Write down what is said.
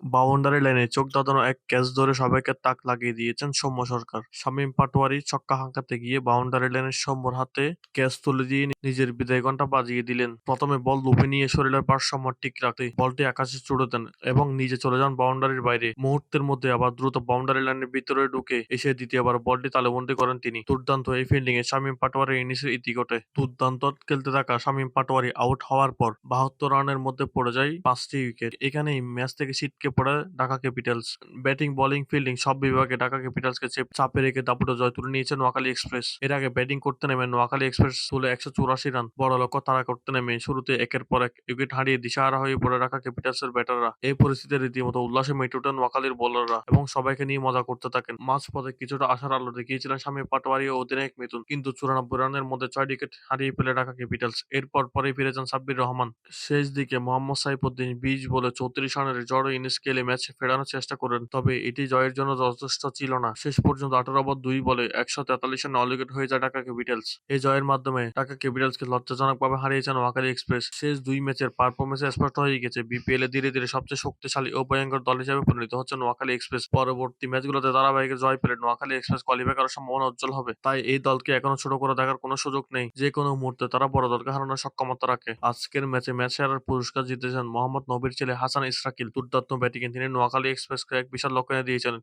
Boundary লাইনে চোখ ধাঁধানো এক ক্যাচ ধরে সবাইকে তাক লাগিয়ে দিয়েছেন সৌম্য সরকার। শামীম পাটোয়ারি ছক্কা হাঁকাতে গিয়ে বাউন্ডারি লাইনের সৌম্যর হাতে ক্যাচ তুলে দিয়ে নিজের বিদায় ঘণ্টা বাজিয়ে দিলেন। প্রথমে বল লুফে নিয়ে শরীরের ভারসাম্য ঠিক রাখতে বলটি আকাশে ছুড়ে দেন এবং নিজে চলে যান বাউন্ডারির বাইরে। মুহূর্তের মধ্যে আবার দ্রুত বাউন্ডারি লাইনের ভিতরে ঢুকে এসে দ্বিতীয়বার বলটি তালুবন্দী করেন তিনি। দুর্দান্ত এই ফিল্ডিংয়ে শামীম পাটোয়ারির ইনিংসের ইতি ঘটে। দুর্দান্ত খেলতে থাকা শামীম পাটোয়ারি আউট হওয়ার পর ৭২ রানের মধ্যে পড়ে যায় ৫টি উইকেট। এখানেই ম্যাচ থেকে ছিটকে পড়ে Dhaka Capitals. Batting, bowling, fielding সব বিভাগে ঢাকা ক্যাপিটালসকে চাপে রেখে দাপুটে জয় তুলে নিয়েছে নোয়াখালী এক্সপ্রেস। এর আগে ব্যাটিং করতে নেমে নোয়াখালী এক্সপ্রেস তুলে ১৮৪ রান। বড় লক্ষ্য তাড়া করতে নেমে শুরুতে একের পর এক উইকেট হারিয়ে দিশাহারা হয়ে পড়ে ঢাকা ক্যাপিটালসের ব্যাটাররা। এই পরিস্থিতিতে রীতিমতো উল্লাসে মেতে ওঠেন নোয়াখালীর বোলাররা এবং সবাইকে নিয়ে মজা করতে থাকেন। মাঝপথে কিছুটা আশার আলো দেখিয়েছিলেন শামীম পাটোয়ারি ও অধিনায়ক মিথুন, কিন্তু ৯৪ রানের মধ্যে ৬ উইকেট হারিয়ে ফেলে ঢাকা ক্যাপিটালস। এরপর পরেই ফিরে যান সাব্বির রহমান। শেষ দিকে মোহাম্মদ সাইফুদ্দিন ২০ বলে ৩৪ রানের জড়ো ইনিংস খেলে ম্যাচ ফেরানোর চেষ্টা করেন, তবে এটি জয়ের জন্য যথেষ্ট ছিল না। শেষ পর্যন্ত ১৮ ওভার ২ বলে ১৪৩ রানে অল উইকেট হয়ে যায় ঢাকা ক্যাপিটালস। এই জয়ের মাধ্যমে ঢাকা ক্যাপিটালসকে লজ্জাজনকভাবে হারিয়েছে নোয়াখালী এক্সপ্রেস। শেষ ২ ম্যাচের পারফরম্যান্সে স্পষ্ট হয়ে গেছে বিপিএলে ধীরে ধীরে সবচেয়ে শক্তিশালী ও ভয়ংকর দল হিসেবে পরিণত হচ্ছে নোয়াখালী এক্সপ্রেস। পরবর্তী ম্যাচগুলোতে ধারাবাহিক জয় পেলে নোয়াখালী এক্সপ্রেস কোয়ালিফাই করার সম্ভাবনা উজ্জ্বল হবে। তাই এই দলকে এখনো ছোট করে দেখার কোনো সুযোগ নেই। যেকোনো মুহূর্তে তারা বড় দলকে হারানোর সক্ষমতা রাখে। আজকের ম্যাচে ম্যাচ সেরার পুরস্কার জিতেছেন মোহাম্মদ নবীর ছেলে হাসান ইসরাকিল। দুর্দান্ত ব্যাটিংয়ে তিনি নোয়াখালী এক্সপ্রেসকে এক বিশাল লক্ষ্য এনে দিয়েছেন।